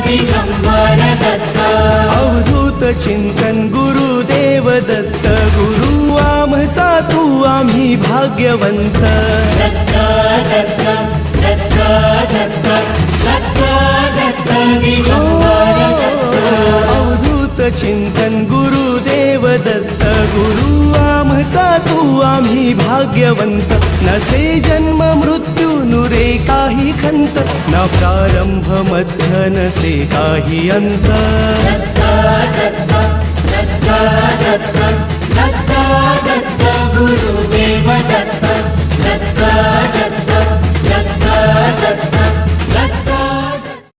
दिगंबर दत्त अवधूत चिंतन गुरुदेव दत्त गुरु आमचा तू आम्ही भाग्यवंत दत्त दत्त दत्त दत्त दत्त दत्त दिगंबर दत्त अवधूत चिंतन गुरुदेव दत्त गुरु आमचा तू आम्ही भाग्यवंत नसे जन्म मृत्यू नुरे काही खंत न प्रारंभ मध्य नसे काही अंत दत्त दत्त दत्त दत्त